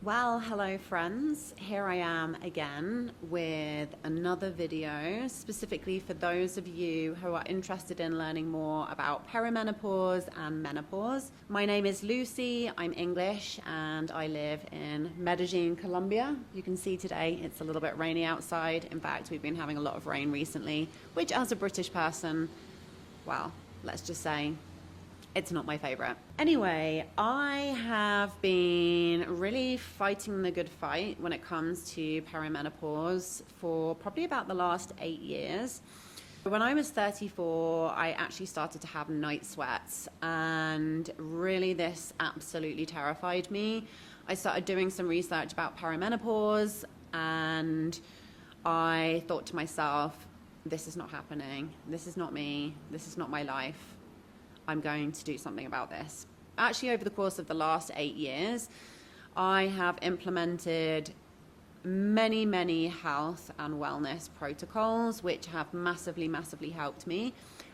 Well, hello friends. Here I am again with another video specifically for those of you who are interested in learning more about perimenopause and menopause. My name is Lucy, I'm English and I live in Medellin, Colombia. You can see today it's a little bit rainy outside. In fact, we've been having a lot of rain recently, which as a British person, well, let's just say it's not my favorite. Anyway, I have been really fighting the good fight when it comes to perimenopause for probably about the last 8 years. When I was 34, I actually started to have night sweats, and really this absolutely terrified me. I started doing some research about perimenopause and I thought to myself, this is not happening. This is not me. This is not my life. I'm going to do something about this. Actually, over the course of the last 8 years, I have implemented many health and wellness protocols, which have massively helped me.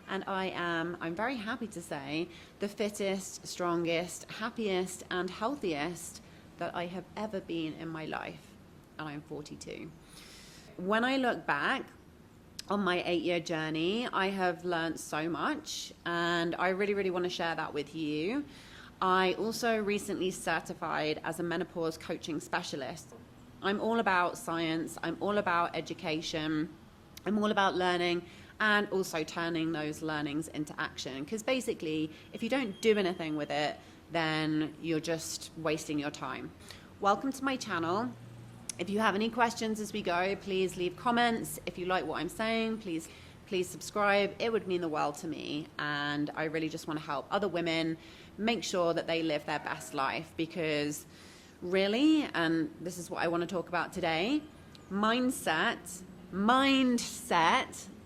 And I'm very happy to say, the fittest, strongest, happiest, and healthiest that I have ever been in my life. And I'm 42. When I look back on my 8-year journey, I have learned so much, and I really want to share that with you. I also recently certified as a menopause coaching specialist. I'm all about science, I'm all about education, I'm all about learning and also turning those learnings into action. Because basically, if you don't do anything with it, then you're just wasting your time. Welcome to my channel. If you have any questions as we go, please leave comments. If you like what I'm saying, please subscribe. It would mean the world to me. And I really just want to help other women make sure that they live their best life, because really, and this is what I want to talk about today, mindset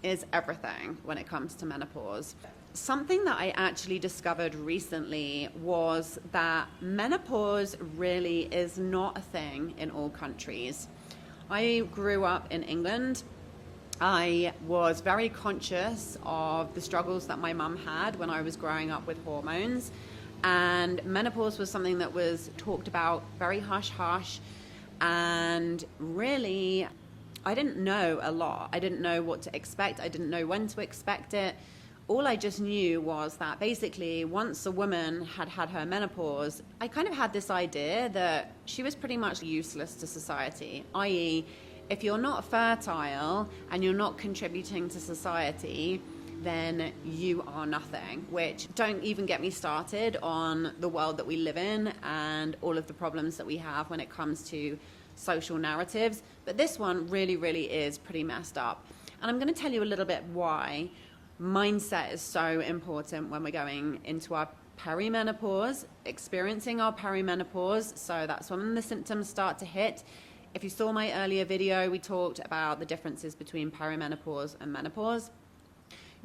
is everything when it comes to menopause. Something that I actually discovered recently was that menopause really is not a thing in all countries. I grew up in England. I was very conscious of the struggles that my mum had when I was growing up with hormones, and menopause was something that was talked about very hush-hush, and really I didn't know a lot. I didn't know what to expect. I didn't know when to expect it. All I just knew was that basically once a woman had had her menopause, I kind of had this idea that she was pretty much useless to society, i.e., if you're not fertile and you're not contributing to society, then you are nothing. Which, don't even get me started on the world that we live in and all of the problems that we have when it comes to social narratives. But this one really is pretty messed up. And I'm going to tell you a little bit why mindset is so important when we're going into our perimenopause, experiencing our perimenopause. So that's when the symptoms start to hit. If you saw my earlier video, we talked about the differences between perimenopause and menopause.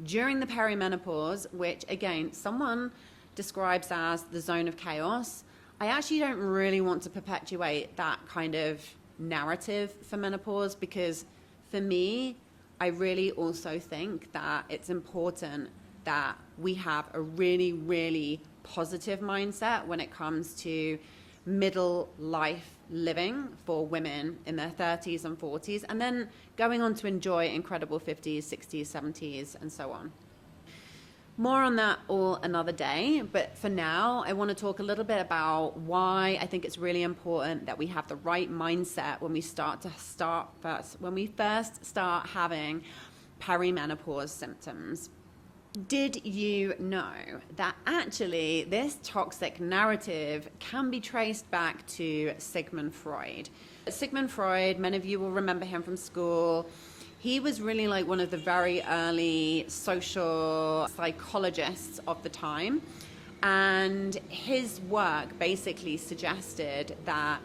During the perimenopause, which again, someone describes as the zone of chaos, I actually don't really want to perpetuate that kind of narrative for menopause, because for me, I really also think that it's important that we have a really positive mindset when it comes to middle life living for women in their 30s and 40s, and then going on to enjoy incredible 50s, 60s, 70s, and so on. More on that all another day, but for now, I want to talk a little bit about why I think it's really important that we have the right mindset when we first start having perimenopause symptoms. Did you know that actually this toxic narrative can be traced back to Sigmund Freud? Sigmund Freud, many of you will remember him from school. He was really like one of the very early social psychologists of the time, and his work basically suggested that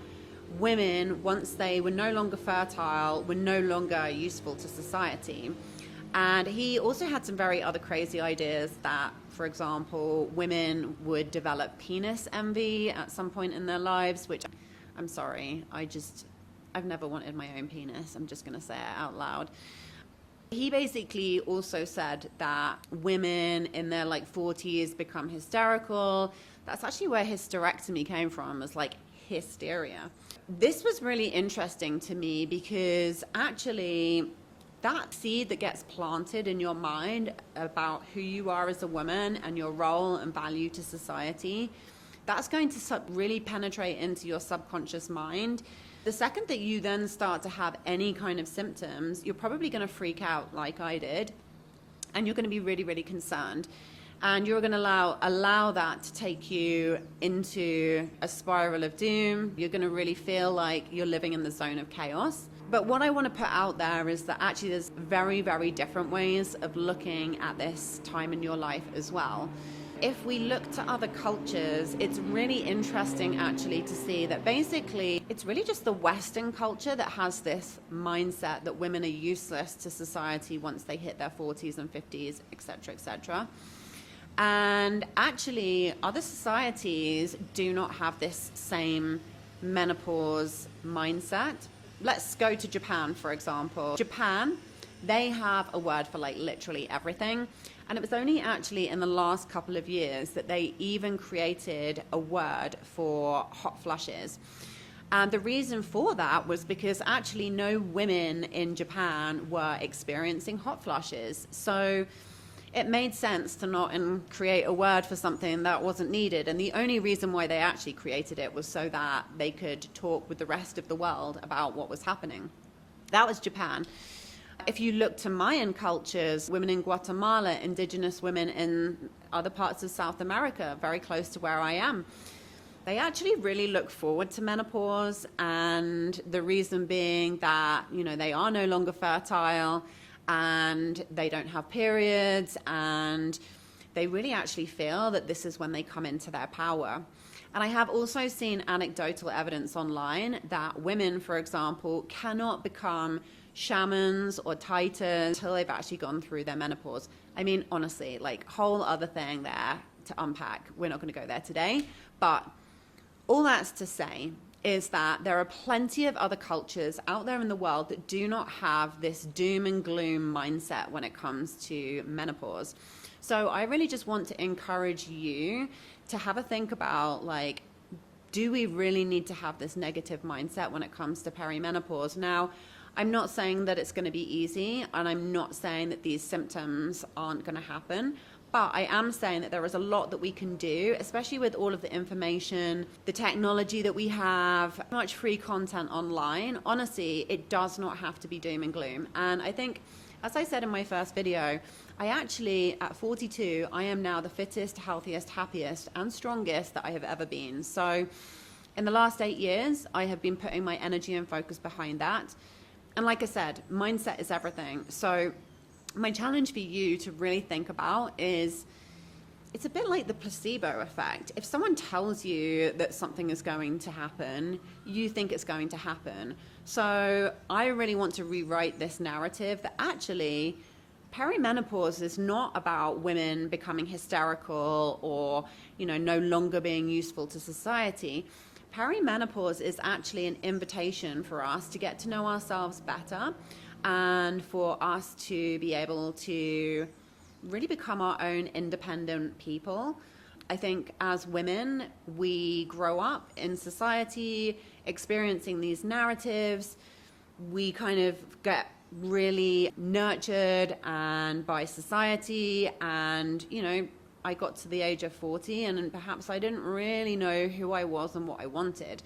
women, once they were no longer fertile, were no longer useful to society. And he also had some very other crazy ideas that, for example, women would develop penis envy at some point in their lives, which, I'm sorry, I've never wanted my own penis. I'm just going to say it out loud. He basically also said that women in their 40s become hysterical. That's actually where hysterectomy came from, was hysteria. this was really interesting to me because actually that seed that gets planted in your mind about who you are as a woman and your role and value to society, that's going to really penetrate into your subconscious mind. The second that you then start to have any kind of symptoms, you're probably going to freak out like I did, and you're going to be really, really concerned. And you're going to allow that to take you into a spiral of doom. You're going to really feel like you're living in the zone of chaos. But what I want to put out there is that actually there's very, very different ways of looking at this time in your life as well. If we look to other cultures, it's really interesting actually to see that basically it's really just the Western culture that has this mindset that women are useless to society once they hit their 40s and 50s, etc., etc. And actually, other societies do not have this same menopause mindset. Let's go to Japan, for example. Japan, they have a word for like literally everything. And it was only actually in the last couple of years that they even created a word for hot flushes. And the reason for that was because actually no women in Japan were experiencing hot flushes. So it made sense to not create a word for something that wasn't needed. And the only reason why they actually created it was so that they could talk with the rest of the world about what was happening. That was Japan. If you look to Mayan cultures, women in Guatemala, indigenous women in other parts of South America, very close to where I am, they actually really look forward to menopause. And the reason being that, they are no longer fertile, and they don't have periods, and they really actually feel that this is when they come into their power. And I have also seen anecdotal evidence online that women, for example, cannot become shamans or titans until they've actually gone through their menopause. I mean, honestly, like, whole other thing there to unpack. We're not going to go there today, but all that's to say is that there are plenty of other cultures out there in the world that do not have this doom and gloom mindset when it comes to menopause. So I really just want to encourage you to have a think about, like, do we really need to have this negative mindset when it comes to perimenopause? Now, I'm not saying that it's going to be easy, and I'm not saying that these symptoms aren't going to happen. But I am saying that there is a lot that we can do, especially with all of the information, the technology that we have, much free content online. Honestly, it does not have to be doom and gloom. And I think, as I said in my first video, I actually, at 42, I am now the fittest, healthiest, happiest, and strongest that I have ever been. So in the last 8 years, I have been putting my energy and focus behind that. And like I said, mindset is everything. So my challenge for you to really think about is, it's a bit like the placebo effect. If someone tells you that something is going to happen, you think it's going to happen. So I really want to rewrite this narrative that actually perimenopause is not about women becoming hysterical or, no longer being useful to society. Perimenopause is actually an invitation for us to get to know ourselves better, and for us to be able to really become our own independent people. I think as women, we grow up in society experiencing these narratives. We kind of get really nurtured and by society, and I got to the age of 40 and perhaps I didn't really know who I was and what I wanted.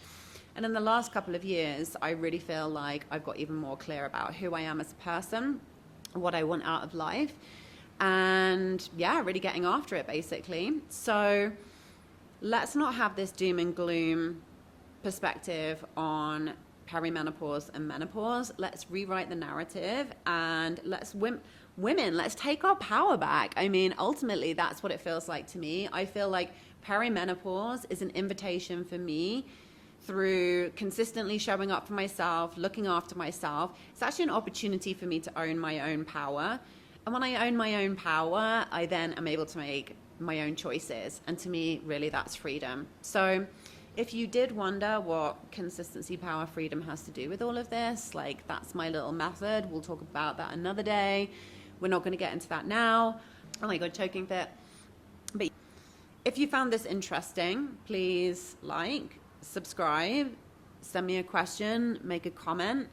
And in the last couple of years, I really feel like I've got even more clear about who I am as a person, what I want out of life, and really getting after it, basically. So let's not have this doom and gloom perspective on perimenopause and menopause. Let's rewrite the narrative, and let's let's take our power back. I mean, ultimately, that's what it feels like to me. I feel like perimenopause is an invitation for me through consistently showing up for myself, looking after myself. It's actually an opportunity for me to own my own power. And when I own my own power, I then am able to make my own choices. And to me, really, that's freedom. So if you did wonder what consistency, power, freedom has to do with all of this, like, that's my little method. We'll talk about that another day. We're not going to get into that now. Oh my God, choking fit. But if you found this interesting, please subscribe, send me a question, make a comment.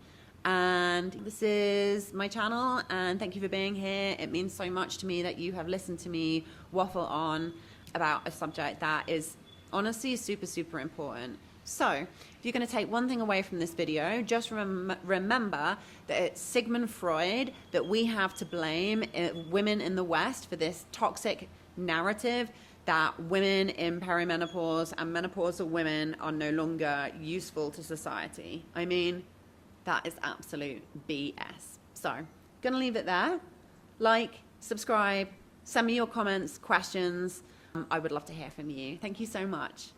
And this is my channel, and thank you for being here. It means so much to me that you have listened to me waffle on about a subject that is honestly super, super important. So if you're going to take one thing away from this video, just remember that it's Sigmund Freud that we have to blame women in the West for this toxic narrative that women in perimenopause and menopausal women are no longer useful to society. I mean, that is absolute BS. So, gonna leave it there. Like, subscribe, send me your comments, questions. I would love to hear from you. Thank you so much.